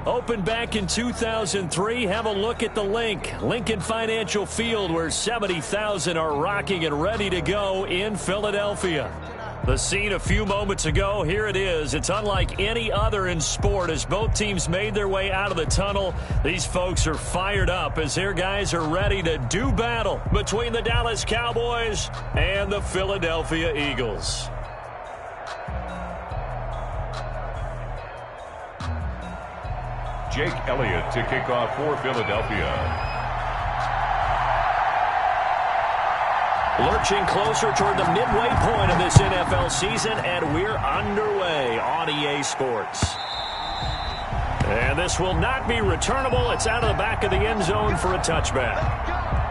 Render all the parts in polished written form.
Opened back in 2003, have a look at the link. Lincoln Financial Field, where 70,000 are rocking and ready to go in Philadelphia. The scene a few moments ago, here it is. It's unlike any other in sport as both teams made their way out of the tunnel. These folks are fired up as their guys are ready to do battle between the Dallas Cowboys and the Philadelphia Eagles. Jake Elliott to kick off for Philadelphia. Lurching closer toward the midway point of this NFL season, and we're underway on EA Sports. And this will not be returnable. It's out of the back of the end zone for a touchback.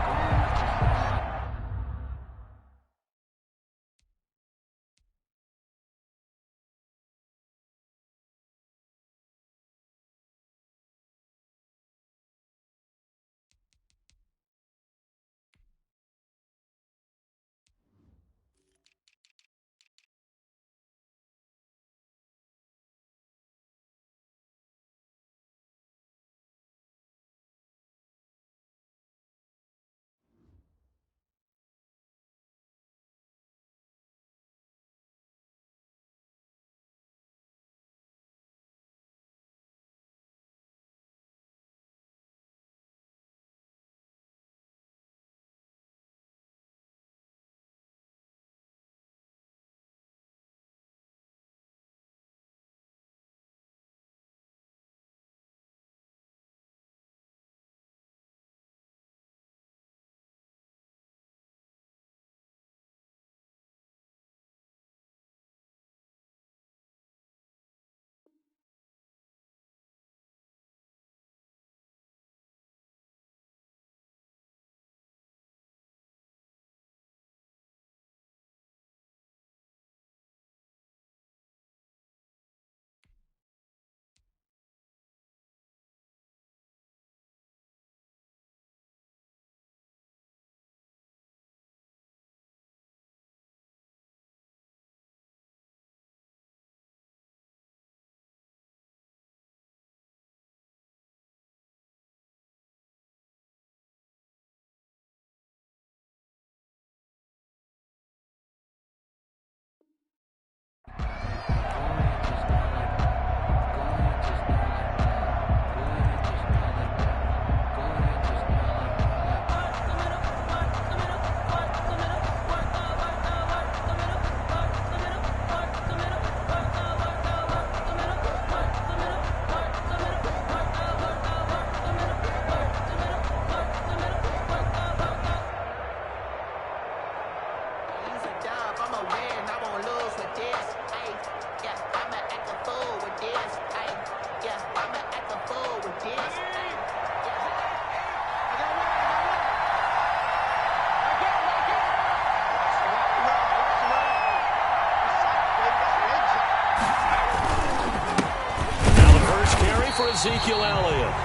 Ezekiel Elliott.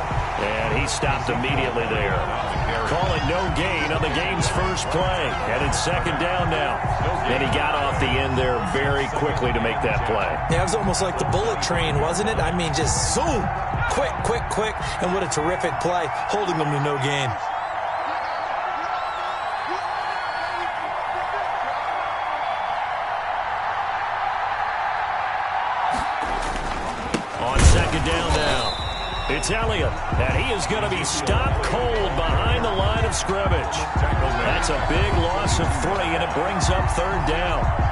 And he stopped immediately there. Calling no gain on the game's first play. And it's second down now. And he got off the end there very quickly to make that play. Yeah, it was almost like the bullet train, wasn't it? I mean, just zoom. Quick, quick, quick. And what a terrific play, holding them to no gain. On second down now. It's Elliott, and he is going to be stopped cold behind the line of scrimmage. That's a big loss of 3, and it brings up third down.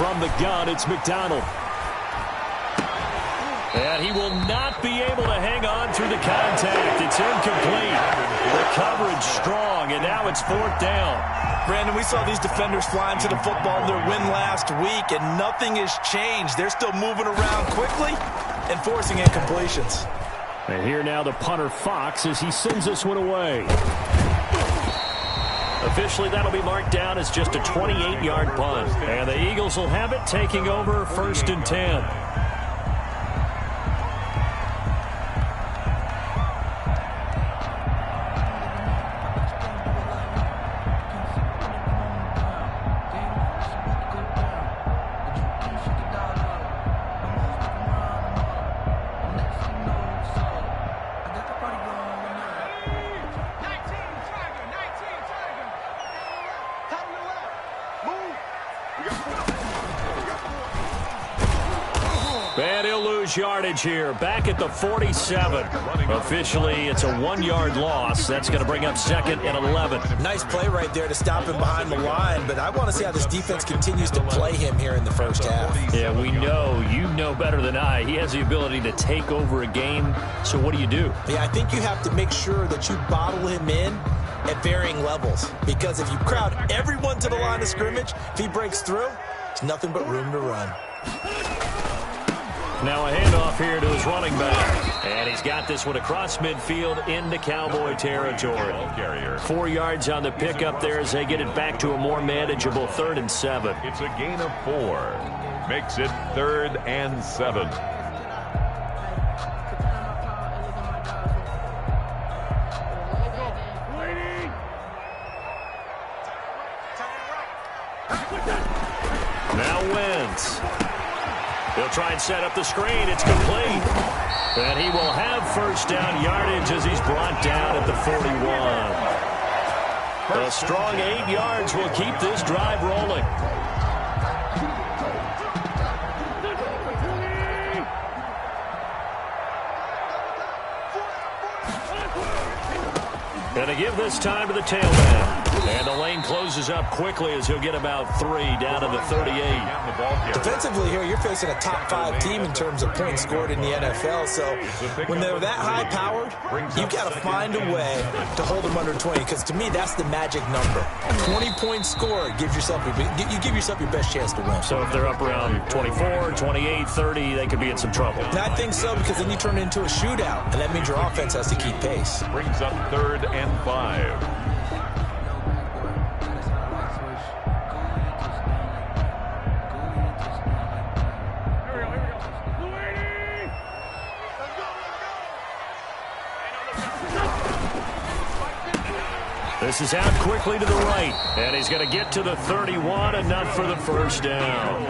From the gun, it's McDonald. And he will not be able to hang on through the contact. It's incomplete. The coverage strong, and now it's fourth down. Brandon, we saw these defenders flying to the football in their win last week, and nothing has changed. They're still moving around quickly and forcing incompletions. And here now the punter Fox as he sends this one away. Officially, that'll be marked down as just a 28-yard punt. And the Eagles will have it, taking over 1st and 10. And he'll lose yardage here, back at the 47. Officially, it's a 1-yard loss. That's going to bring up 2nd and 11. Nice play right there to stop him behind the line, but I want to see how this defense continues to play him here in the first half. Yeah, we know. You know better than I. He has the ability to take over a game, so what do you do? Yeah, I think you have to make sure that you bottle him in at varying levels, because if you crowd everyone to the line of scrimmage, if he breaks through, there's nothing but room to run. Now a handoff here to his running back. And he's got this one across midfield into Cowboy territory. 4 yards on the pickup there as they get it back to a more manageable 3rd and 7. It's a gain of 4. Makes it 3rd and 7. Now Wentz. He'll try and set up the screen. It's complete. And he will have 1st down yardage as he's brought down at the 41. A strong 8 yards will keep this drive rolling. And to give this time to the tailback. And the lane closes up quickly as he'll get about 3 down to the 38. Defensively here, you're facing a top 5 team in terms of points scored in the NFL. So when they're that high-powered, you've got to find a way to hold them under 20. Because to me, that's the magic number. 20 points scored gives yourself you give yourself your best chance to win. So if they're up around 24, 28, 30, they could be in some trouble. And I think so, because then you turn it into a shootout, and that means your offense has to keep pace. Brings up 3rd and 5. This is out quickly to the right, and he's going to get to the 31, enough for the 1st down.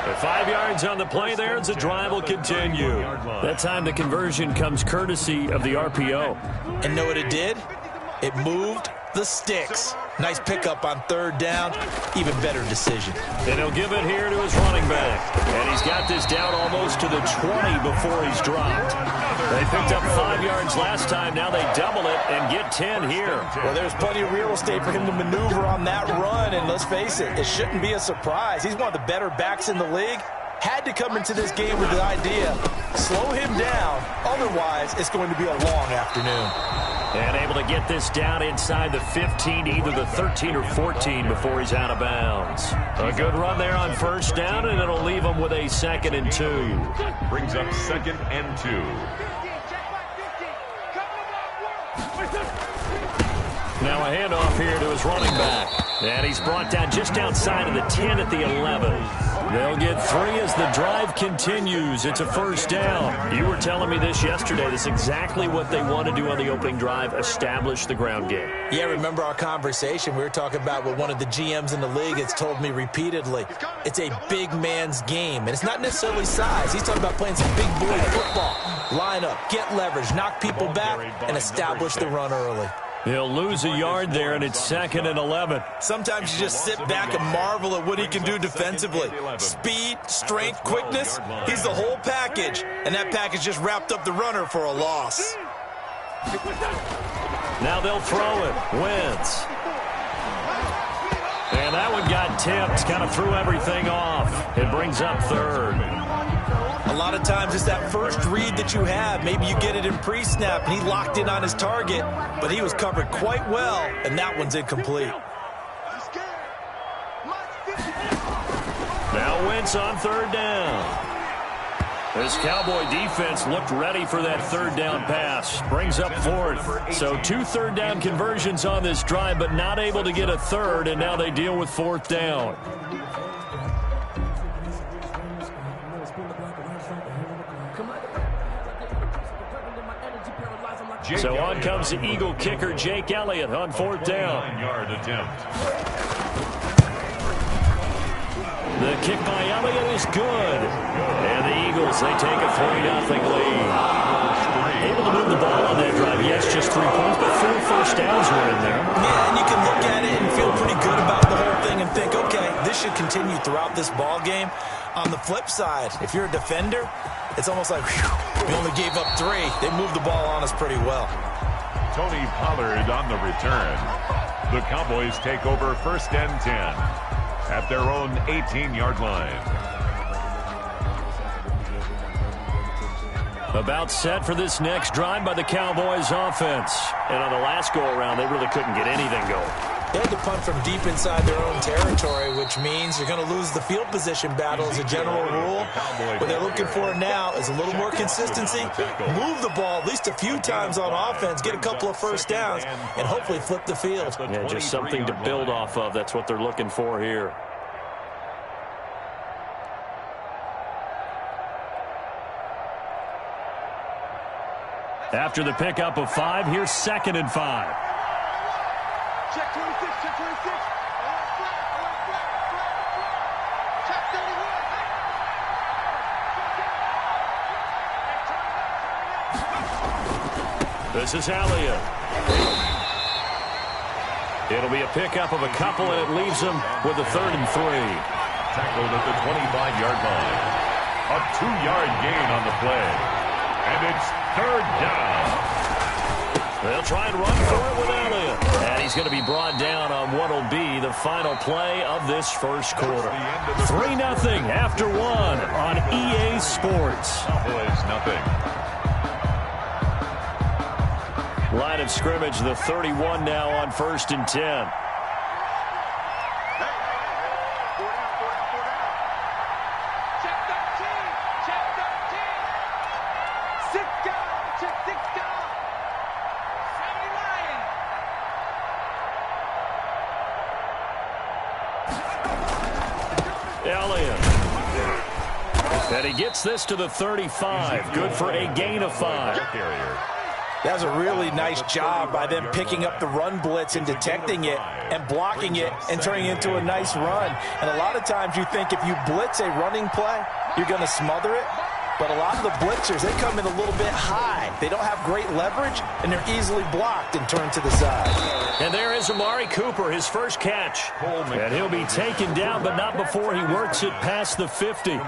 The 5 yards on the play there as the drive will continue. That time the conversion comes courtesy of the RPO. And know what it did? It moved the sticks. Nice pickup on 3rd down. Even better decision. And he'll give it here to his running back. And he's got this down almost to the 20 before he's dropped. They picked up 5 yards last time. Now they double it and get 10 here. Well, there's plenty of real estate for him to maneuver on that run. And let's face it, it shouldn't be a surprise. He's one of the better backs in the league. Had to come into this game with the idea, slow him down. Otherwise, it's going to be a long afternoon. And able to get this down inside the 15, either the 13 or 14 before he's out of bounds. A good run there on 1st down, and it'll leave him with a 2nd and 2. Brings up 2nd and 2. Now a handoff here to his running back. And he's brought down just outside of the 10 at the 11. They'll get 3 as the drive continues. It's a 1st down. You were telling me this yesterday. This is exactly what they want to do on the opening drive, establish the ground game. Yeah, remember our conversation? We were talking about what one of the GMs in the league has told me repeatedly. It's a big man's game, and it's not necessarily size. He's talking about playing some big boy football. Line up, get leverage, knock people back, and establish the run early. He'll lose a yard there, and it's 2nd and 11. Sometimes you just sit back and marvel at what he can do defensively. Speed, strength, quickness, he's the whole package. And that package just wrapped up the runner for a loss. Now they'll throw it. Wentz. And that one got tipped, kind of threw everything off. It brings up 3rd. A lot of times it's that first read that you have. Maybe you get it in pre-snap, and he locked in on his target, but he was covered quite well, and that one's incomplete. Now Wentz on 3rd down. This Cowboy defense looked ready for that third down pass. Brings up fourth. So 2 third down conversions on this drive, but not able to get a third, and now they deal with fourth down. So on comes the Eagle kicker, Jake Elliott, on fourth down. The kick by Elliott is good. And the Eagles, they take a 3-0 lead. Able to move the ball on that drive. Yes, just 3 points, but 4 first downs were in there. Yeah, and you can look at it and feel pretty good about the whole thing and think, okay, this should continue throughout this ball game. On the flip side, if you're a defender, it's almost like, whew, we only gave up 3. They moved the ball on us pretty well. Tony Pollard on the return. The Cowboys take over 1st and 10 at their own 18-yard line. About set for this next drive by the Cowboys offense. And on the last go-around, they really couldn't get anything going. They had to punt from deep inside their own territory, which means you're going to lose the field position battle as a general rule. What they're looking for now is a little more consistency, move the ball at least a few times on offense, get a couple of first downs, and hopefully flip the field. Yeah, just something to build off of. That's what they're looking for here. After the pickup of 5, here's 2nd and 5. Check 26, check 26. Check 31. This is Elliott. It'll be a pickup of a couple, and it leaves them with a 3rd and 3. Tackled at the 25-yard line. A 2-yard gain on the play. And it's 3rd down. They'll try and run for it with Elliott. And he's going to be brought down on what will be the final play of this first quarter. 3-0 after 1 on EA Sports. Cowboys nothing. Line of scrimmage, the 31 now on 1st and 10. And he gets this to the 35. Good for a gain of 5. That was a really nice job by them picking up the run blitz and detecting it and blocking it and turning it into a nice run. And a lot of times you think if you blitz a running play, you're going to smother it. But a lot of the blitzers, they come in a little bit high. They don't have great leverage, and they're easily blocked and turned to the side. And there is Amari Cooper, his first catch. And he'll be taken down, but not before he works it past the 50.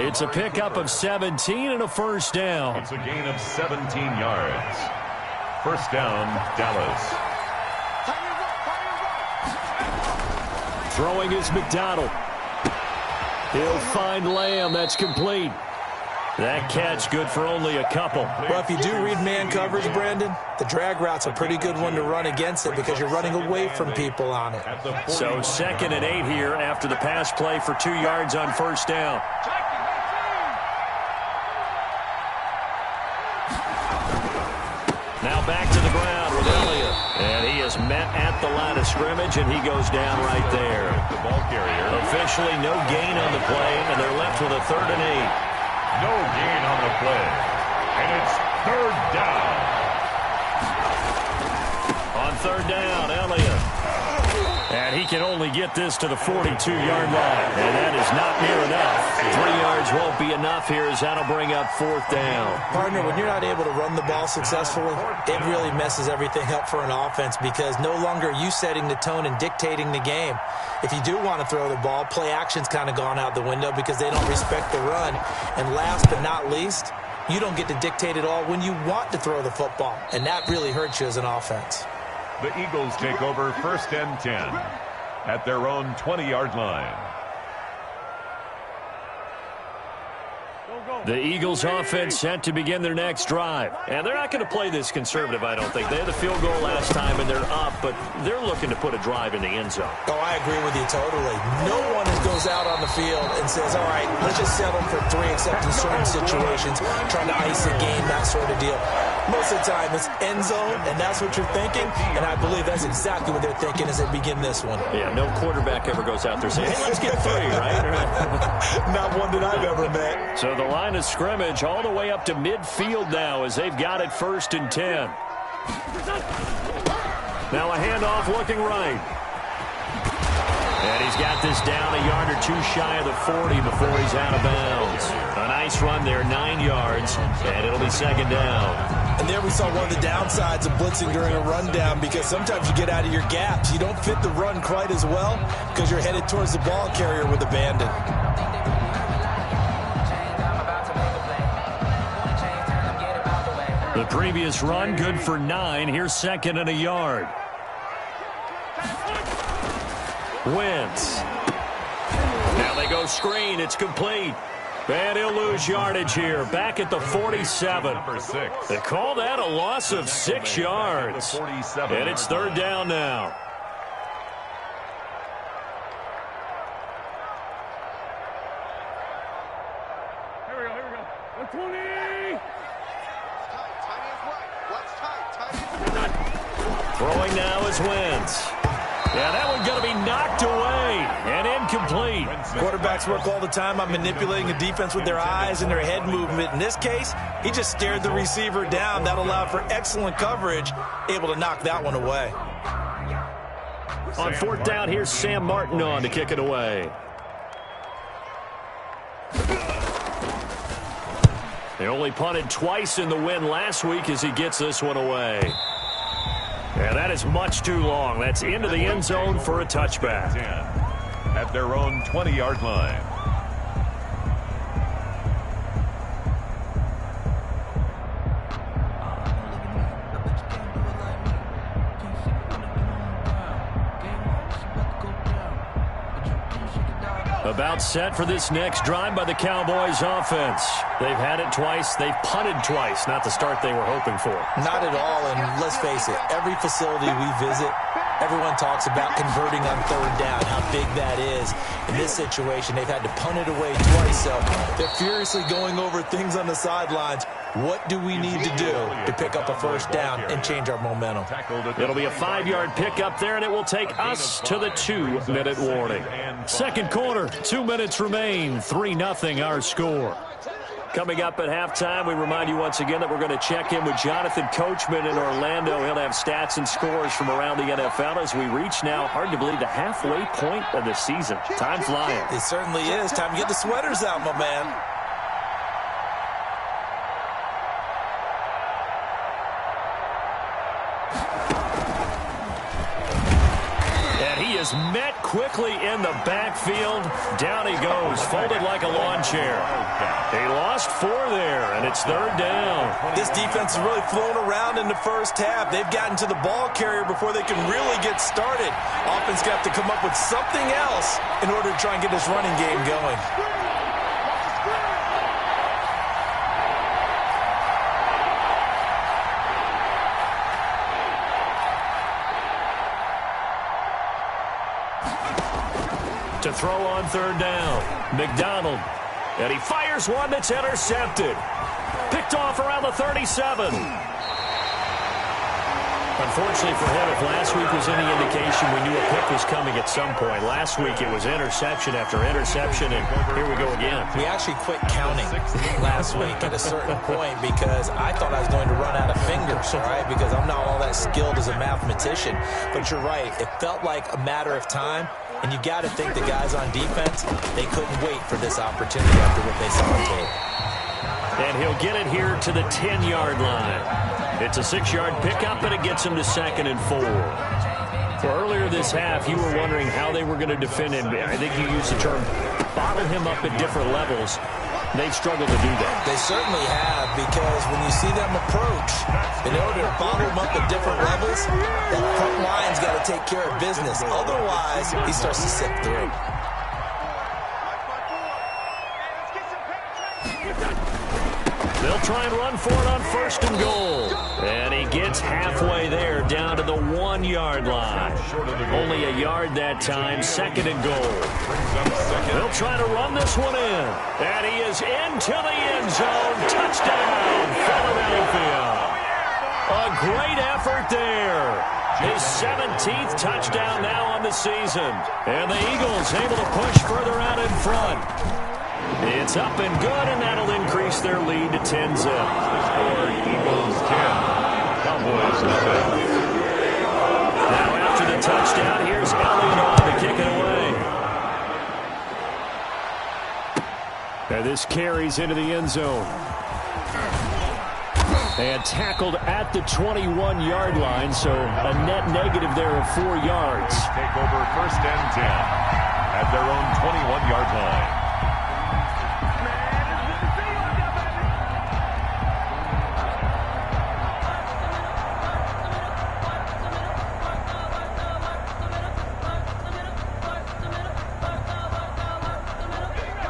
It's a pickup of 17 and a first down. It's a gain of 17 yards. First down, Dallas. Throwing is McDonald. He'll find Lamb. That's complete. That catch good for only a couple. Well, if you do read man coverage, Brandon, the drag route's a pretty good one to run against it because you're running away from people on it. So 2nd and 8 here after the pass play for 2 yards on first down. Now back to the ground with Elliott. And he is met at the line of scrimmage, and he goes down right there. The ball carrier. Officially no gain on the play, and they're left with a 3rd and 8. No gain on the play. And it's 3rd down. On 3rd down, Elliott. And he can only get this to the 42-yard line. And that is not near enough. 3 yards won't be enough here as that'll bring up 4th down. Partner, when you're not able to run the ball successfully, it really messes everything up for an offense because no longer are you setting the tone and dictating the game. If you do want to throw the ball, play action's kind of gone out the window because they don't respect the run. And last but not least, you don't get to dictate it all when you want to throw the football. And that really hurts you as an offense. The Eagles take over 1st and 10 at their own 20-yard line. The Eagles offense set to begin their next drive. And they're not going to play this conservative, I don't think. They had the field goal last time, and they're up, but they're looking to put a drive in the end zone. Oh, I agree with you totally. No one goes out on the field and says, all right, let's just settle for 3 except in certain situations, trying to ice a game, that sort of deal. Most of the time, it's end zone, and that's what you're thinking, and I believe that's exactly what they're thinking as they begin this one. Yeah, no quarterback ever goes out there saying, hey, let's get 3, right? Not one that I've ever met. So the line of scrimmage all the way up to midfield now as they've got it 1st and 10. Now a handoff looking right. And he's got this down a yard or 2 shy of the 40 before he's out of bounds. A nice run there, 9 yards, and it'll be 2nd down. And there we saw one of the downsides of blitzing during a rundown, because sometimes you get out of your gaps. You don't fit the run quite as well because you're headed towards the ball carrier with abandon. The previous run, good for 9. Here's 2nd and a yard. Wentz. Now they go screen. It's complete. And he'll lose yardage here. Back at the 47. They call that a loss of 6 yards. And it's 3rd down now. Here we go. 120. Throwing now is Wentz. Yeah, that one's going to be knocked away and incomplete. Quarterbacks work all the time on manipulating a defense with their eyes and their head movement. In this case, he just stared the receiver down. That allowed for excellent coverage, able to knock that one away. On 4th down, here's Sam Martin on to kick it away. They only punted twice in the win last week as he gets this one away. Yeah, that is much too long. That's into the end zone for a touchback. At their own 20-yard line. About set for this next drive by the Cowboys offense. They've had it twice. They've punted twice. Not the start they were hoping for. Not at all, and let's face it, every facility we visit, everyone talks about converting on 3rd down, how big that is. In this situation, they've had to punt it away twice, so they're furiously going over things on the sidelines. What do we need to do to pick up a 1st down and change our momentum? It'll be a 5-yard pickup there, and it will take us to the 2-minute warning. 2nd quarter, 2 minutes remain, 3-0 our score. Coming up at halftime, we remind you once again that we're going to check in with Jonathan Coachman in Orlando. He'll have stats and scores from around the NFL as we reach now, hard to believe, the halfway point of the season. Time flying. It certainly is. Time to get the sweaters out, my man. Is met quickly in the backfield. Down he goes, folded like a lawn chair. He lost 4 there, and it's 3rd down. This defense has really flown around in the first half. They've gotten to the ball carrier before they can really get started. Offense got to come up with something else in order to try and get this running game going. To throw on 3rd down, McDonald. And he fires one that's intercepted. Picked off around the 37. Unfortunately for him, if last week was any indication, we knew a pick was coming at some point. Last week it was interception after interception, and here we go again. We actually quit counting last week at a certain point because I thought I was going to run out of fingers, all right, because I'm not all that skilled as a mathematician. But you're right. It felt like a matter of time, and you got to think the guys on defense, they couldn't wait for this opportunity after what they saw on tape. And he'll get it here to the 10-yard line. It's a 6-yard pickup, and it gets him to 2nd and 4. Well, earlier this half, you were wondering how they were going to defend him. I think you used the term bottle him up at different levels. They've struggled to do that. They certainly have, because when you see them approach, in order to bottle him up at different levels, that front line's got to take care of business. Otherwise, he starts to slip through. They'll try and run for it on 1st and goal. And he gets halfway there, down to the 1-yard line. Only a yard that time, 2nd and goal. They'll try to run this one in. And he is into the end zone. Touchdown, Philadelphia. A great effort there. His 17th touchdown now on the season. And the Eagles able to push further out in front. It's up and good, and that'll increase their lead to 10-zip. Score Eagles 10, Cowboys 0. Now after the touchdown, here's Elliott on to kick it away. And this carries into the end zone. And tackled at the 21-yard line, so a net negative there of 4 yards. Take over 1st and 10 at their own 21-yard line.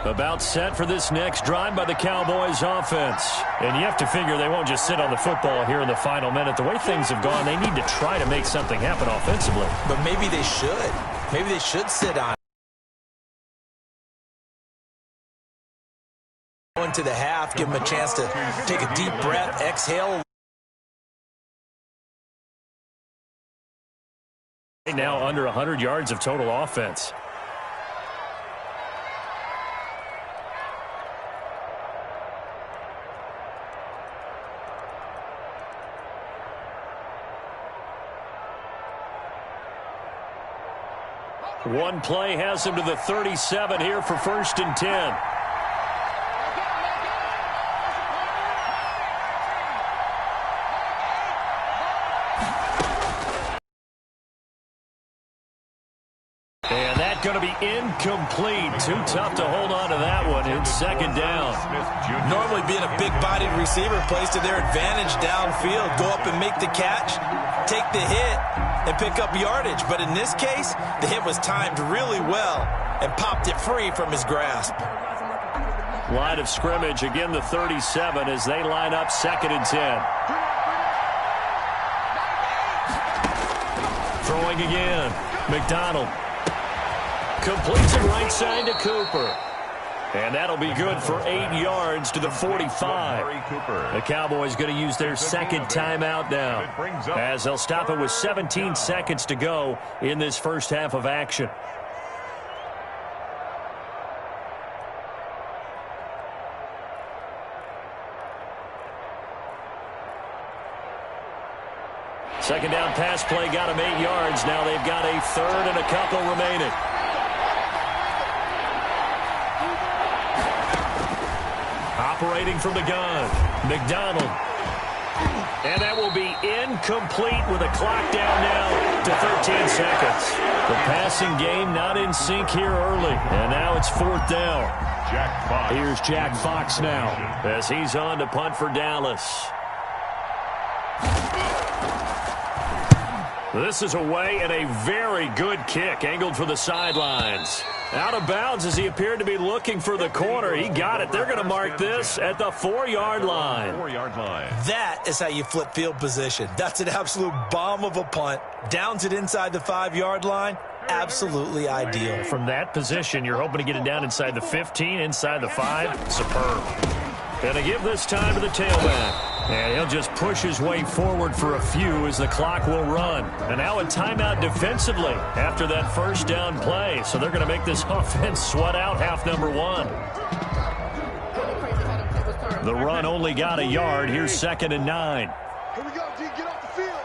About set for this next drive by the Cowboys offense. And you have to figure they won't just sit on the football here in the final minute. The way things have gone, they need to try to make something happen offensively. But maybe they should. Maybe they should sit on it. Into the half, give them a chance to take a deep breath, exhale. Now under 100 yards of total offense. One play has him to the 37 here for 1st and 10. And that's going to be incomplete. Too tough to hold on to that one. It's 2nd down. Normally being a big-bodied receiver plays to their advantage downfield. Go up and make the catch, take the hit, and pick up yardage. But in this case, the hit was timed really well and popped it free from his grasp. Line of scrimmage, again the 37 as they line up 2nd and 10. Throwing again. McDonald. Completes it right side to Cooper. And that'll be good for 8 yards to the 45. The Cowboys going to use their 2nd timeout now, as they'll stop it with 17 seconds to go in this first half of action. Second down pass play got them 8 yards. Now they've got a 3rd and a couple remaining. Operating from the gun, McDonald. And that will be incomplete with a clock down now to 13 seconds. The passing game not in sync here early. And now it's 4th down. Here's Jack Fox now as he's on to punt for Dallas. This is away and a very good kick angled for the sidelines. Out of bounds as he appeared to be looking for the corner. He got it. They're going to mark this at the 4-yard line. That is how you flip field position. That's an absolute bomb of a punt. Downs it inside the 5-yard line. Absolutely ideal. From that position, you're hoping to get it down inside the 15, inside the 5. Superb. Going to give this time to the tailback. And he'll just push his way forward for a few as the clock will run. And now a timeout defensively after that 1st down play. So they're going to make this offense sweat out half number 1. The run only got a yard. Here's 2nd and 9. Here we go, D. Get off the field.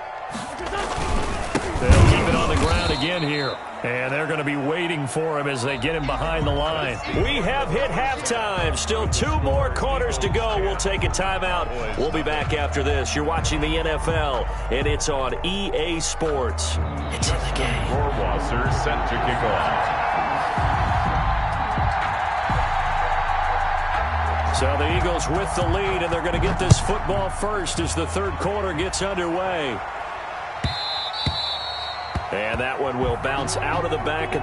They'll keep it on the ground again here. And they're going to be waiting for him as they get him behind the line. We have hit halftime. Still 2 more quarters to go. We'll take a timeout. We'll be back after this. You're watching the NFL, and it's on EA Sports. It's in the game. Rohrwasser set to kick off. So the Eagles with the lead, and they're going to get this football first as the 3rd quarter gets underway. And that one will bounce out of the back.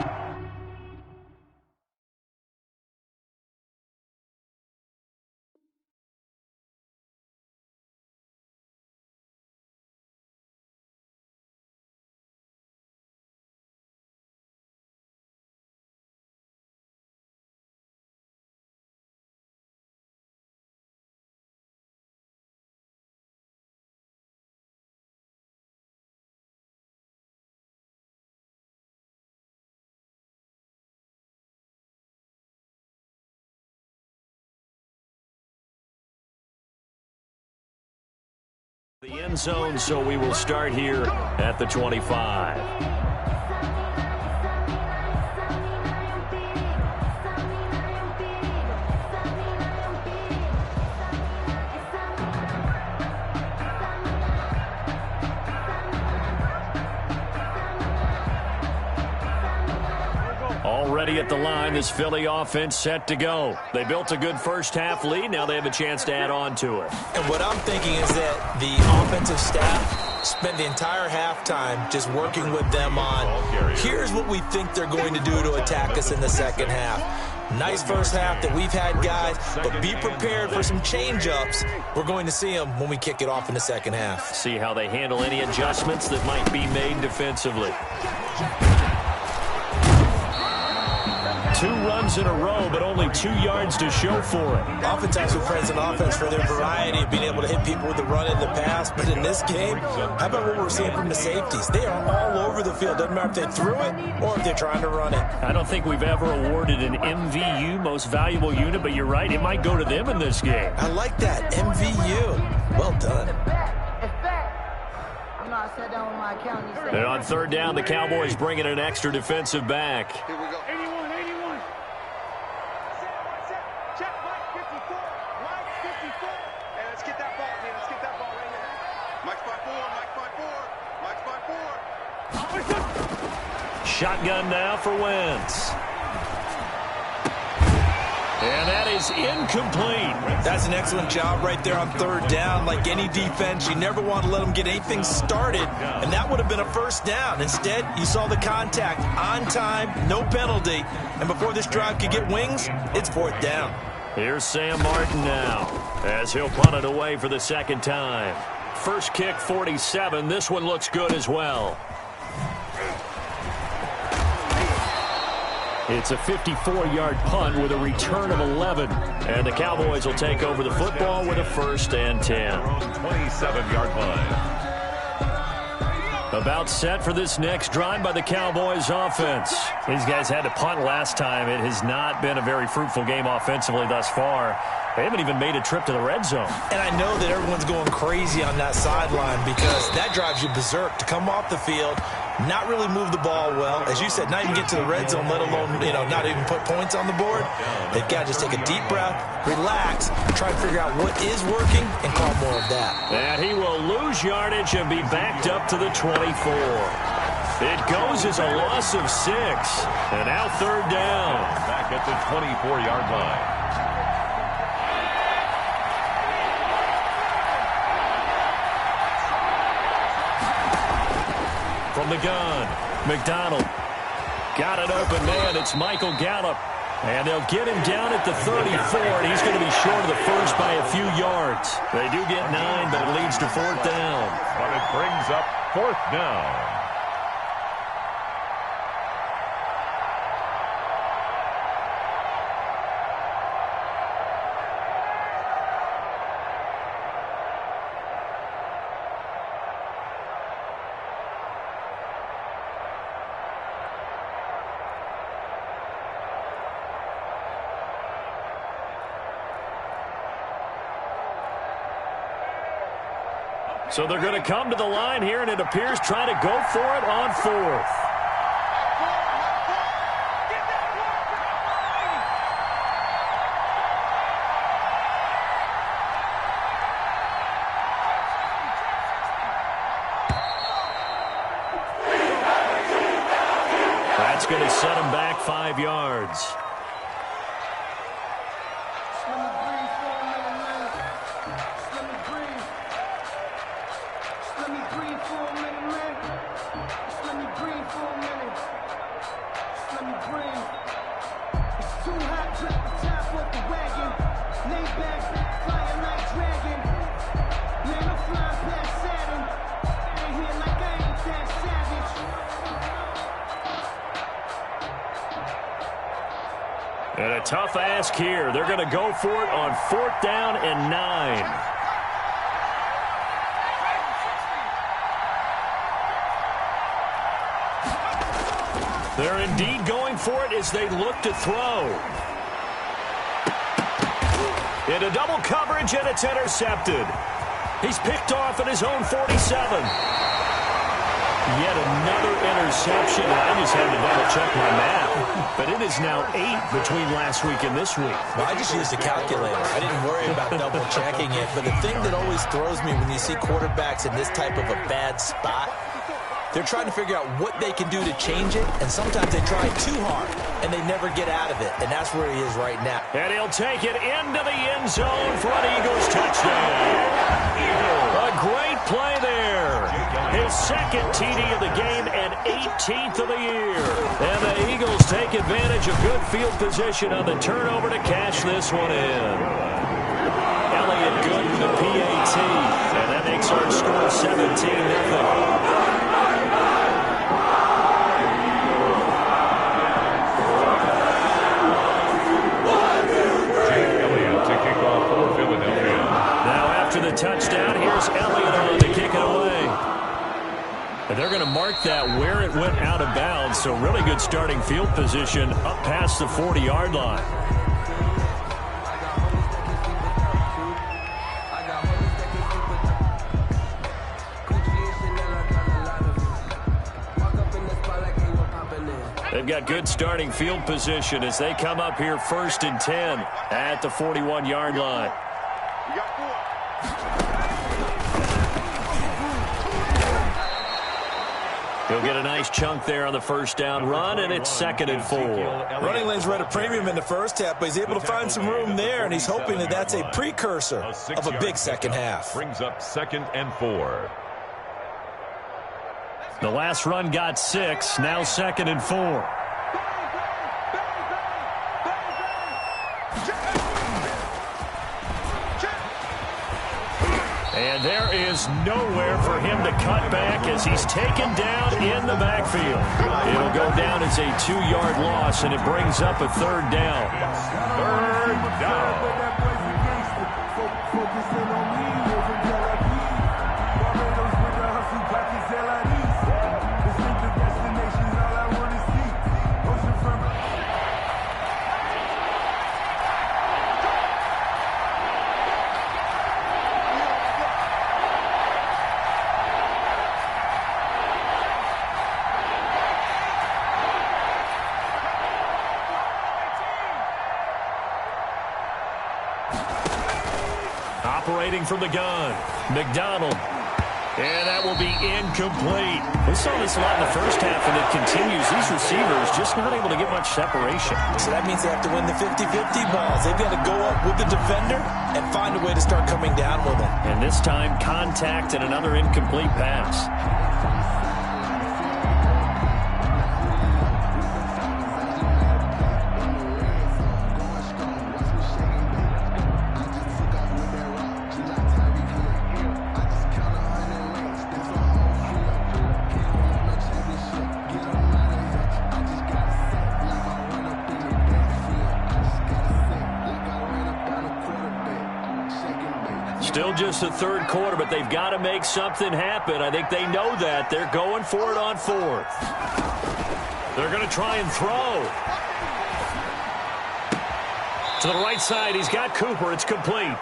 end zone, so we will start here at the 25. Already at the line, this Philly offense set to go. They built a good first-half lead. Now they have a chance to add on to it. And what I'm thinking is that the offensive staff spent the entire halftime just working with them on, here's what we think they're going to do to attack us in the second half. Nice first half that we've had, guys, but be prepared for some change-ups. We're going to see them when we kick it off in the second half. See how they handle any adjustments that might be made defensively. 2 runs in a row, but only 2 yards to show for it. Oftentimes we praise an offense for their variety of being able to hit people with the run in the pass, but in this game, how about what we're seeing from the safeties? They are all over the field. Doesn't matter if they threw it or if they're trying to run it. I don't think we've ever awarded an MVU, most valuable unit, but you're right, it might go to them in this game. I like that, MVU. Well done. And on third down, the Cowboys bring in an extra defensive back. Here we go. 81. Let's get that ball, man. Let's get that ball right here. Mike's by 4. Shotgun now for Wentz. And that is incomplete. That's an excellent job right there on third down. Like any defense, you never want to let them get anything started, and that would have been a first down. Instead, you saw the contact on time, no penalty, and before this drive could get wings, it's fourth down. Here's Sam Martin now, as he'll punt it away for the second time. First kick, 47. This one looks good as well. It's a 54-yard punt with a return of 11. And the Cowboys will take over the football with a 1st and 10. 27-yard line. About set for this next drive by the Cowboys offense. These guys had to punt last time. It has not been a very fruitful game offensively thus far. They haven't even made a trip to the red zone. And I know that everyone's going crazy on that sideline because that drives you berserk to come off the field, not really move the ball well. As you said, not even get to the red zone, let alone, not even put points on the board. They've got to just take a deep breath, relax, try to figure out what is working, and call more of that. And he will lose yardage and be backed up to the 24. It goes as a loss of 6. And now third down. Back at the 24-yard line. From the gun, McDonald. Got an open man. It's Michael Gallup. And they'll get him down at the 34, and he's going to be short of the first by a few yards. They do get 9, but it leads to fourth down. But it brings up fourth down. So they're going to come to the line here, and it appears trying to go for it on 4th. That's going to set them back 5 yards. And a tough ask here. They're going to go for it on 4th down and 9. They're indeed going for it as they look to throw. Into double coverage, and it's intercepted. He's picked off at his own 47. Yet another interception. I just had to double-check my math. But it is now 8 between last week and this week. Well, I just used a calculator. I didn't worry about double-checking it. But the thing that always throws me when you see quarterbacks in this type of a bad spot, they're trying to figure out what they can do to change it, and sometimes they try too hard, and they never get out of it, and that's where he is right now. And he'll take it into the end zone for an Eagles touchdown. A great play there. His second TD of the game and 18th of the year. And the Eagles take advantage of good field position on the turnover to cash this one in. Elliott good with the PAT, and that makes our score 17-0. The touchdown. Here's Elliott on to kick it away. And they're going to mark that where it went out of bounds. So really good starting field position up past the 40-yard line. They've got good starting field position as they come up here 1st and 10 at the 41-yard line. He'll get a nice chunk there on the first down run, and it's 2nd and 4. Running lanes were at a premium in the first half, but he's able to find some room there, and he's hoping that that's a precursor of a big second half. Brings up 2nd and 4. The last run got 6, now 2nd and 4. And there is nowhere for him to cut back as he's taken down in the backfield. It'll go down as a 2-yard loss, and it brings up a 3rd down. 3rd down. Operating from the gun, McDonald. And that will be incomplete. We saw this a lot in the first half, and it continues. These receivers just not able to get much separation. So that means they have to win the 50-50 balls. They've got to go up with the defender and find a way to start coming down with them. And this time, contact and another incomplete pass. Still just the 3rd quarter, but they've got to make something happen. I think they know that. They're going for it on 4th. They're going to try and throw. To the right side, he's got Cooper. It's complete.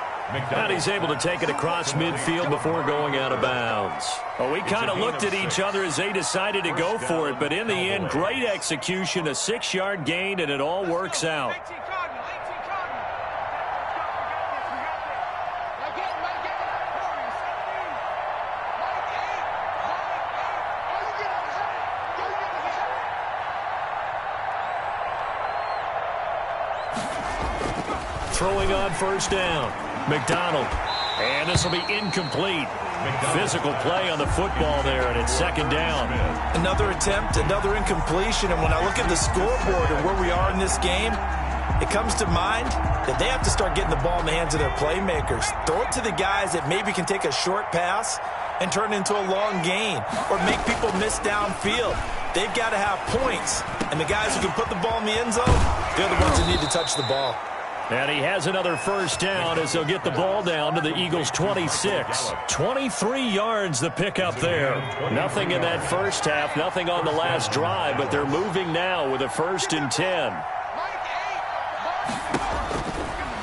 And he's able to take it across midfield before going out of bounds. Well, we kind of looked at each other as they decided to go for it, but in the end, great execution, a 6-yard gain, and it all works out. Throwing on 1st down. McDonald. And this will be incomplete. Physical play on the football there, and it's 2nd down. Another attempt, another incompletion, and when I look at the scoreboard and where we are in this game, it comes to mind that they have to start getting the ball in the hands of their playmakers. Throw it to the guys that maybe can take a short pass and turn it into a long gain or make people miss downfield. They've got to have points, and the guys who can put the ball in the end zone, they're the ones that need to touch the ball. And he has another 1st down as they'll get the ball down to the Eagles' 26. 23 yards the pickup there. Nothing in that first half, nothing on the last drive, but they're moving now with a 1st and 10.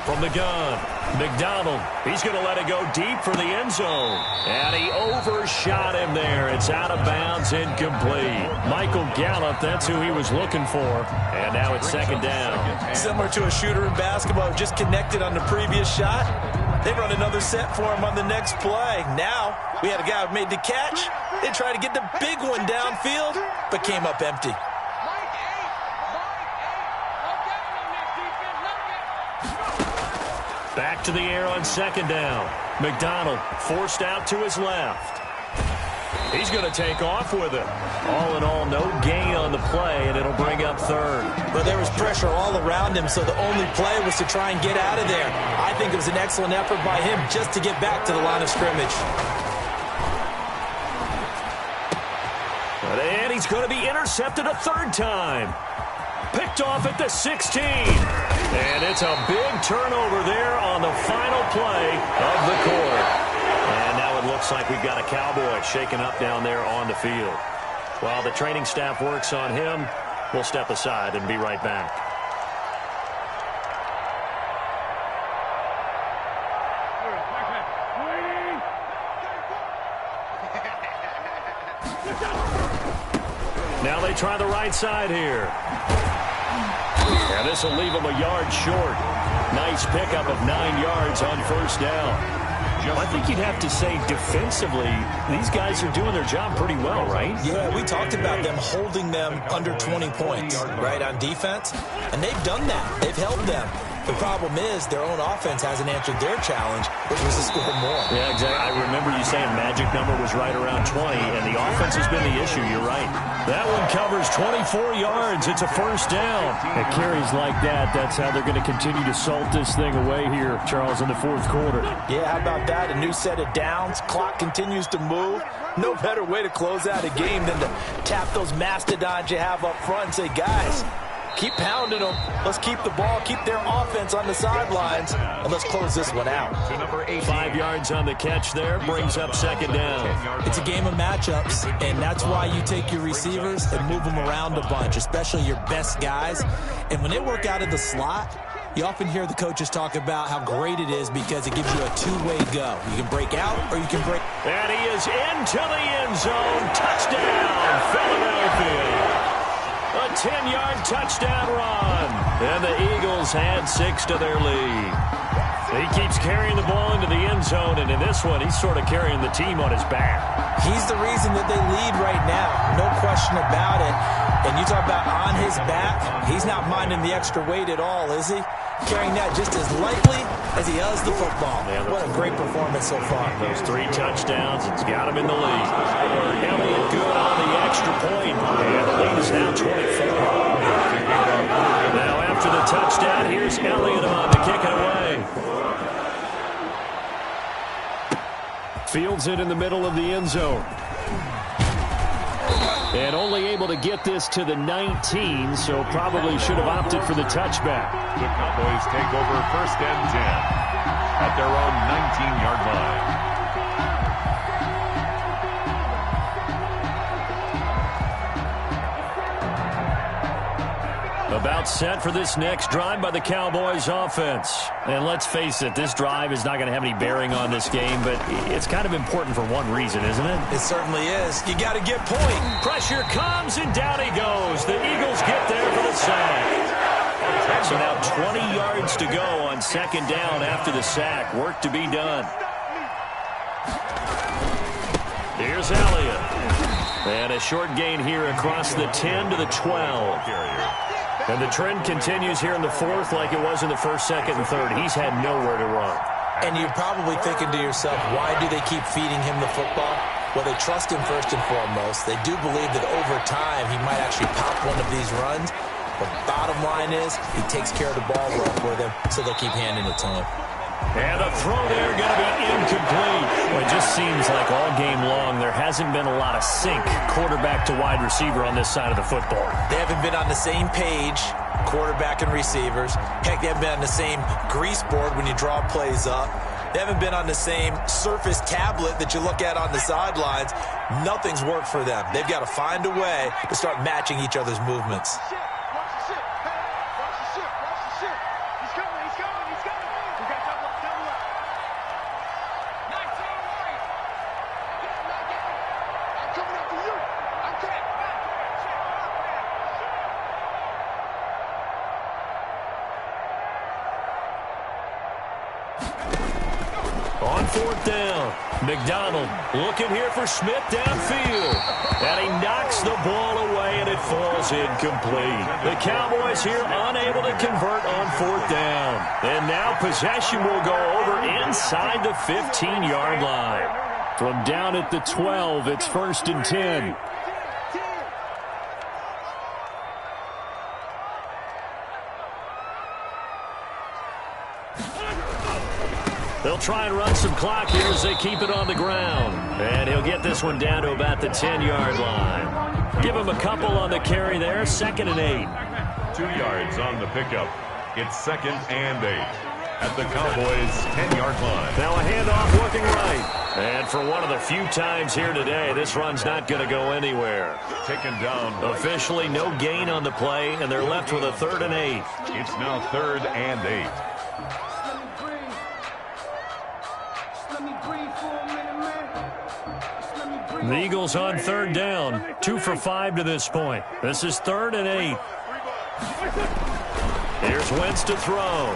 from the gun. McDonald, he's going to let it go deep for the end zone. And he overshot him there. It's out of bounds, incomplete. Michael Gallup, that's who he was looking for. And now it's second down. Similar to a shooter in basketball, just connected on the previous shot. They run another set for him on the next play. Now, we had a guy who made the catch. They tried to get the big one downfield, but came up empty. Back to the air on second down. McDonald forced out to his left. He's going to take off with it. All in all, no gain on the play, and it'll bring up third. But there was pressure all around him, so the only play was to try and get out of there. I think it was an excellent effort by him just to get back to the line of scrimmage. And he's going to be intercepted a third time. Picked off at the 16. And it's a big turnover there on the final play of the quarter. And now it looks like we've got a Cowboy shaken up down there on the field. While the training staff works on him, we'll step aside and be right back. Now they try the right side here. And this will leave him a yard short. Nice pickup of 9 yards on first down. I think you'd have to say defensively, these guys are doing their job pretty well, right? Yeah, we talked about them holding them under 20 points, right, on defense. And they've done that. They've held them. The problem is their own offense hasn't answered their challenge, which was to score more. Yeah, exactly. I remember you saying magic number was right around 20, and the offense has been the issue. You're right. That one covers 24 yards. It's a first down. At carries like that, that's how they're going to continue to salt this thing away here, Charles, in the fourth quarter. Yeah, how about that? A new set of downs. Clock continues to move. No better way to close out a game than to tap those mastodons you have up front and say, guys, keep pounding them. Let's keep the ball, keep their offense on the sidelines, and let's close this one out. 5 yards on the catch there, brings up second down. It's a game of matchups, and that's why you take your receivers and move them around a bunch, especially your best guys. And when they work out of the slot, you often hear the coaches talk about how great it is because it gives you a two-way go. You can break out or you can break. And he is into the end zone. Touchdown, Philadelphia. A 10-yard touchdown run. And the Eagles add 6 to their lead. He keeps carrying the ball into the end zone, and in this one, he's sort of carrying the team on his back. He's the reason that they lead right now. No question about it. And you talk about on his back, he's not minding the extra weight at all, is he? Carrying that just as lightly as he does the football. Man, what a great performance so far. Those 3 touchdowns, it's got him in the lead. Elliott good on the extra point. And the lead is now 24. Now after the touchdown, here's Elliott on to kick it away. Fields it in the middle of the end zone. And only able to get this to the 19, so probably should have opted for the touchback. The Cowboys take over first and 10 at their own 19-yard line. About set for this next drive by the Cowboys offense. And let's face it, this drive is not going to have any bearing on this game, but it's kind of important for one reason, isn't it? It certainly is. You got to get point. Pressure comes, and down he goes. The Eagles get there for the sack. So now 20 yards to go on second down after the sack. Work to be done. Here's Elliott. And a short gain here across the 10 to the 12. And the trend continues here in the fourth like it was in the first, second, and third. He's had nowhere to run. And you're probably thinking to yourself, why do they keep feeding him the football? Well, they trust him first and foremost. They do believe that over time he might actually pop one of these runs. But bottom line is he takes care of the ball well for them, so they'll keep handing it to him. And a throw there going to be incomplete. Well, it just seems like all game long there hasn't been a lot of sync quarterback to wide receiver on this side of the football. They haven't been on the same page, quarterback and receivers. Heck, they haven't been on the same grease board when you draw plays up. They haven't been on the same surface tablet that you look at on the sidelines. Nothing's worked for them. They've got to find a way to start matching each other's movements. 4th down. McDonald looking here for Smith downfield. And he knocks the ball away, and it falls incomplete. The Cowboys here unable to convert on 4th down. And now possession will go over inside the 15-yard line. From down at the 12, it's 1st and 10. They'll try and run some clock here as they keep it on the ground. And he'll get this one down to about the 10-yard line. Give him a couple on the carry there. 2nd and 8. 2 yards on the pickup. It's 2nd and 8 at the Cowboys' 10-yard line. Now a handoff looking right. And for one of the few times here today, this run's not going to go anywhere. Taken down. Officially no gain on the play, and they're left with a 3rd and 8. It's now 3rd and 8. The Eagles on 3rd down. 2 for 5 to this point. This is 3rd and 8. Here's Wentz to throw.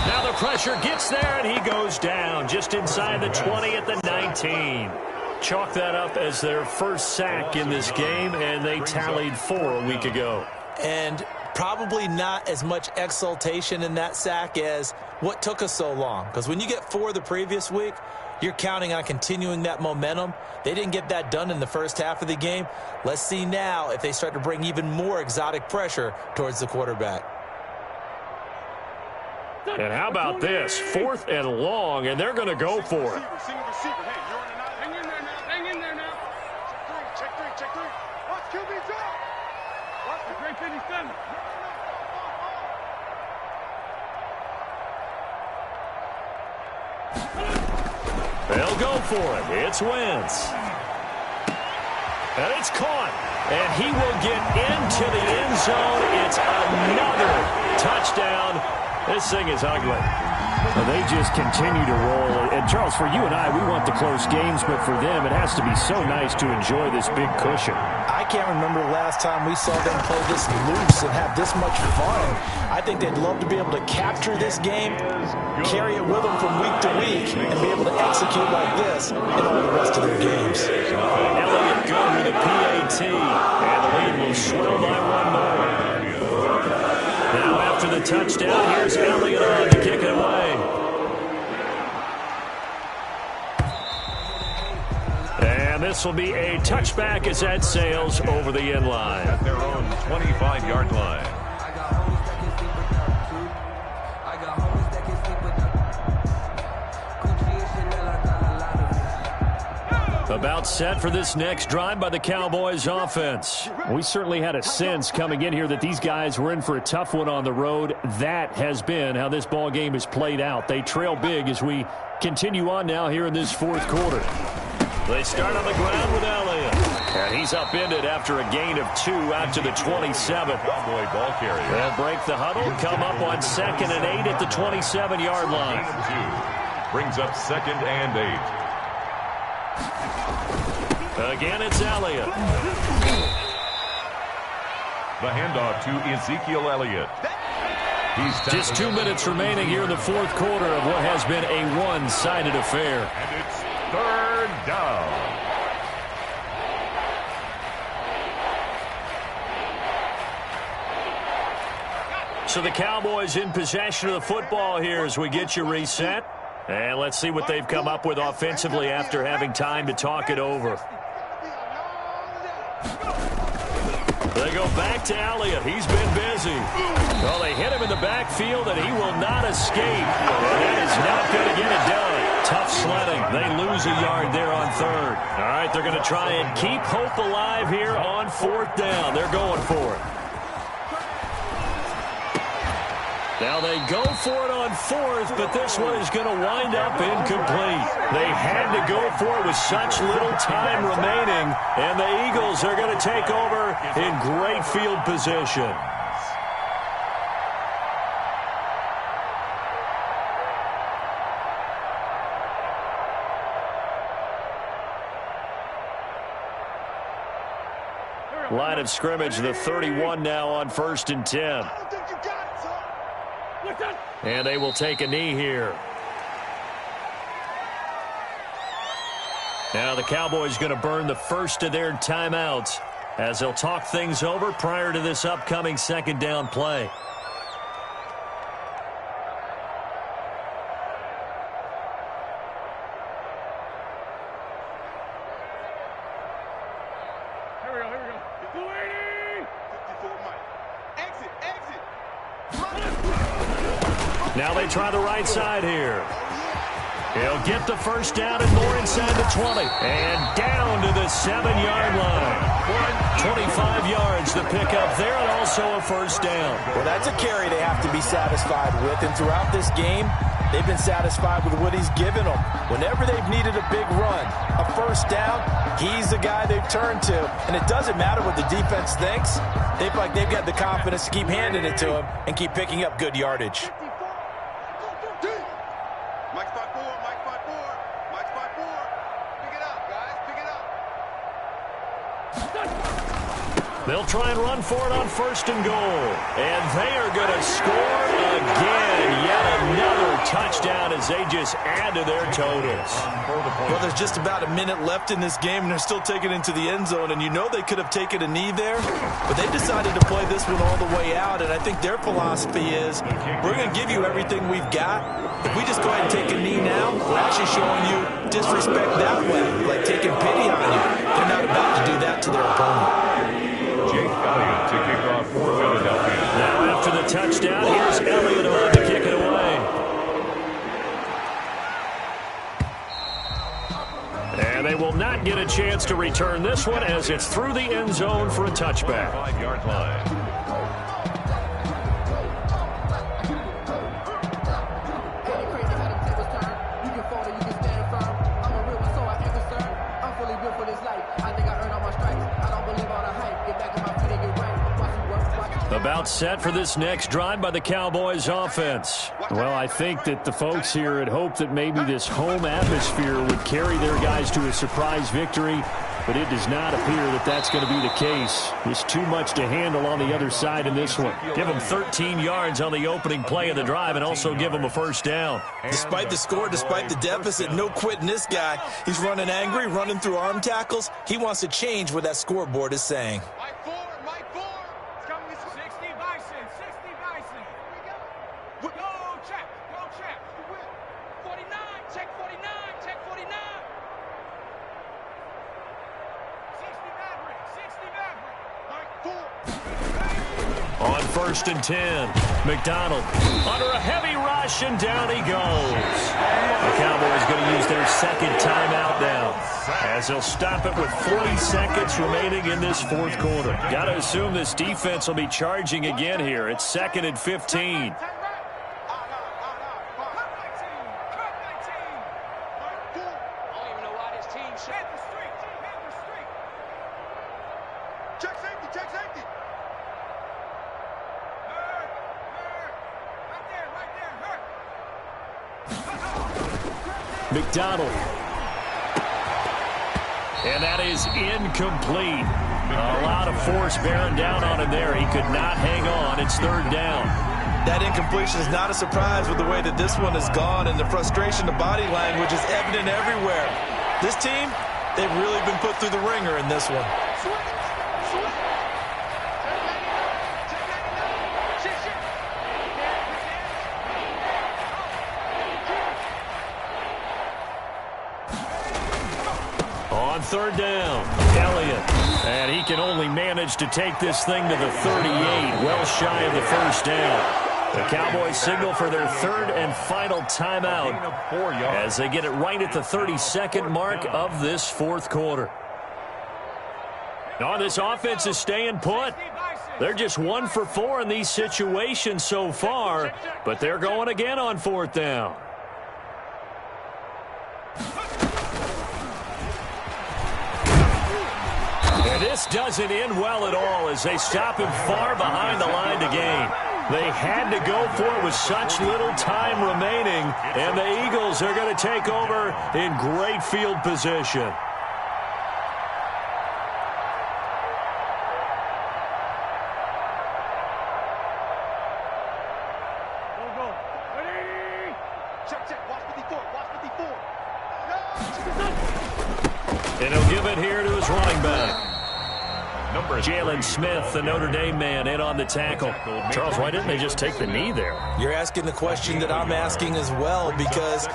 Now the pressure gets there, and he goes down just inside the 20 at the 19. Chalk that up as their first sack in this game, and they tallied 4 a week ago. And probably not as much exultation in that sack as what took us so long. Because when you get 4 the previous week, you're counting on continuing that momentum. They didn't get that done in the first half of the game. Let's see now if they start to bring even more exotic pressure towards the quarterback. And how about this? 4th and long, and they're going to go for it. Hang in there now. Hang in there now. Check three. Watch QB drop. Watch the great 57. They'll go for it. It's Wentz. And it's caught. And he will get into the end zone. It's another touchdown. This thing is ugly. Well, they just continue to roll. And, Charles, for you and I, we want the close games, but for them, it has to be so nice to enjoy this big cushion. I can't remember the last time we saw them play this loose and have this much fun. I think they'd love to be able to capture this game, carry it with them from week to week, and be able to execute like this in all the rest of their games. Elliott good with a PAT, and the lead will swell by 1 more. Now after the touchdown, here's Elliott on to kick it away. And this will be a touchback as that sails over the end line. At their own 25-yard line. About set for this next drive by the Cowboys offense. We certainly had a sense coming in here that these guys were in for a tough one on the road. That has been how this ball game has played out. They trail big as we continue on now here in this 4th quarter. They start on the ground with Elliott. And he's upended after a gain of 2 out to the 27. Cowboy ball carrier. They'll break the huddle, come up on 2nd and 8 at the 27-yard line. Gain of 2. Brings up 2nd and 8. Again, it's Elliott. The handoff to Ezekiel Elliott. Just 2 minutes remaining here in the 4th quarter of what has been a one-sided affair. And it's 3rd down. So the Cowboys in possession of the football here as we get you reset. And let's see what they've come up with offensively after having time to talk it over. They go back to Elliott. He's been busy. Well, they hit him in the backfield, and he will not escape. And that is not going to get it done. Tough sledding. They lose a yard there on 3rd. All right, they're going to try and keep hope alive here on 4th down. They're going for it. Now they go for it on 4th, but this one is going to wind up incomplete. They had to go for it with such little time remaining, and the Eagles are going to take over in great field position. Line of scrimmage, the 31 now on 1st and 10. And they will take a knee here. Now the Cowboys going to burn the first of their timeouts as they'll talk things over prior to this upcoming second down play. Here we go. 280! 54, Mike. Exit. Now they try the right side here. He'll get the first down and more inside the 20. And down to the 7-yard line. 25 yards to pick up there, and also a first down. Well, that's a carry they have to be satisfied with. And throughout this game, they've been satisfied with what he's given them. Whenever they've needed a big run, a first down, he's the guy they've turned to. And it doesn't matter what the defense thinks. They've got the confidence to keep handing it to him and keep picking up good yardage. Mike's 5-4. Pick it up, guys. Pick it up. They'll try and run for it on first and goal. And they are going to score again. Yet another touchdown as they just add to their totals. Well, there's just about a minute left in this game, and they're still taking it into the end zone. And you know they could have taken a knee there, but they decided to play this one all the way out. And I think their philosophy is, we're going to give you everything we've got. If we just go ahead and take a knee now, we're actually showing you disrespect that way, like taking pity on you. They're not about to do that to their opponent. Jake Elliott to kick off for Philadelphia. Now after the touchdown, here's Elliott about to kick it away. And they will not get a chance to return this one as it's through the end zone for a touchback. 5-yard line. About set for this next drive by the Cowboys offense. Well, I think that the folks here had hoped that maybe this home atmosphere would carry their guys to a surprise victory, but it does not appear that that's going to be the case. There's too much to handle on the other side in this one. Give them 13 yards on the opening play of the drive and also give them a first down. Despite the score, despite the deficit, no quitting this guy. He's running angry, running through arm tackles. He wants to change what that scoreboard is saying. Mike 4. It's coming. 60 Bison. Go check. 49. Check 49. 60 Maverick. Mike 4. On first and 10, McDonald under a heavy rush, and down he goes. The Cowboys going to use their second timeout now as they'll stop it with 40 seconds remaining in this fourth quarter. Got to assume this defense will be charging again here. It's second and 15. Check safety. McDonald. And that is incomplete. A lot of force bearing down on him there. He could not hang on. It's third down. That incompletion is not a surprise with the way that this one has gone, and the frustration, the body language is evident everywhere. This team, they've really been put through the ringer in this one. On third down, Elliott. And he can only manage to take this thing to the 38, well shy of the first down. The Cowboys signal for their third and final timeout as they get it right at the 32nd mark of this fourth quarter. Now, this offense is staying put. They're just 1 for 4 in these situations so far, but they're going again on fourth down. And this doesn't end well at all as they stop him far behind the line to gain. They had to go for it with such little time remaining, and the Eagles are going to take over in great field position. Go. Ready? Check. Watch 54. And he'll give it here to his running back. Jalen Smith, the Notre Dame man, in on the tackle. Charles, why didn't they just take the knee there? You're asking the question that I'm asking as well, because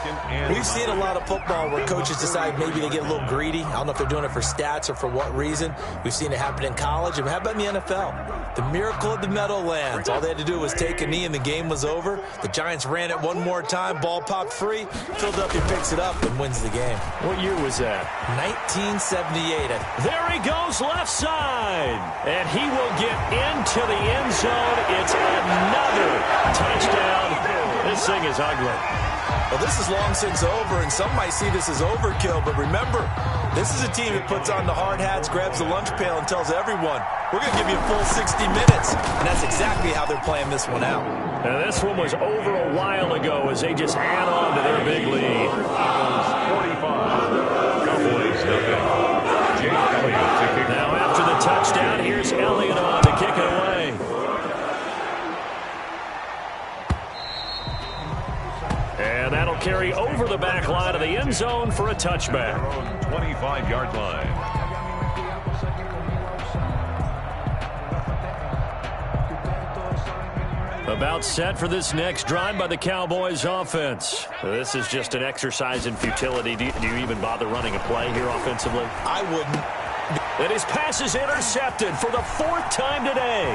we've seen a lot of football where coaches decide maybe they get a little greedy. I don't know if they're doing it for stats or for what reason. We've seen it happen in college. And how about in the NFL? The miracle of the Meadowlands. All they had to do was take a knee and the game was over. The Giants ran it one more time. Ball popped free. Philadelphia picks it up and wins the game. What year was that? 1978. There he goes, left side. And he will get into the end zone. It's another touchdown. This thing is ugly. Well, this is long since over, and some might see this as overkill. But remember, this is a team that puts on the hard hats, grabs the lunch pail, and tells everyone, we're going to give you a full 60 minutes. And that's exactly how they're playing this one out. Now, this one was over a while ago as they just add on to their big lead. 45. Cowboys nothing. Jake Elliott to kick. Now, after the touchdown, here's Elliott on to kick it away. And that'll carry over the back line of the end zone for a touchback. 25-yard line. About set for this next drive by the Cowboys offense. This is just an exercise in futility. Do you even bother running a play here offensively? I wouldn't. And his pass is intercepted for the 4th time today.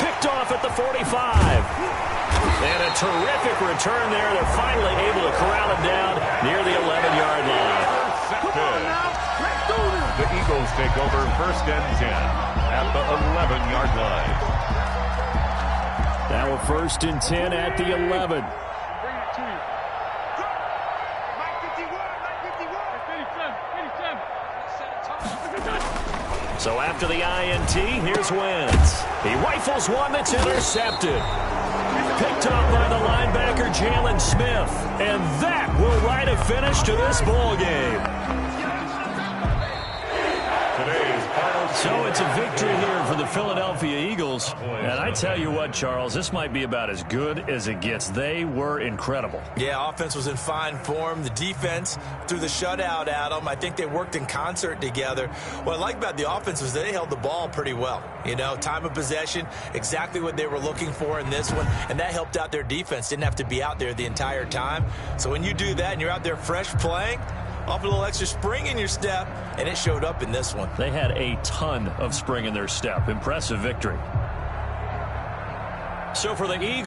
Picked off at the 45. And a terrific return there. They're finally able to corral him down near the 11-yard line. The Eagles take over 1st and 10 at the 11-yard line. Now a 1st and 10 at the 11. So after the INT, here's Wentz. He rifles one that's intercepted. Picked off by the linebacker, Jalen Smith. And that will write a finish to this ball game. So it's a victory here for the Philadelphia Eagles. And I tell you what, Charles, this might be about as good as it gets. They were incredible. Yeah, offense was in fine form. The defense threw the shutout at them. I think they worked in concert together. What I like about the offense was they held the ball pretty well. You know, time of possession, exactly what they were looking for in this one. And that helped out their defense. Didn't have to be out there the entire time. So when you do that and you're out there fresh playing, off a little extra spring in your step, and it showed up in this one. They had a ton of spring in their step. Impressive victory. So for the Eagles.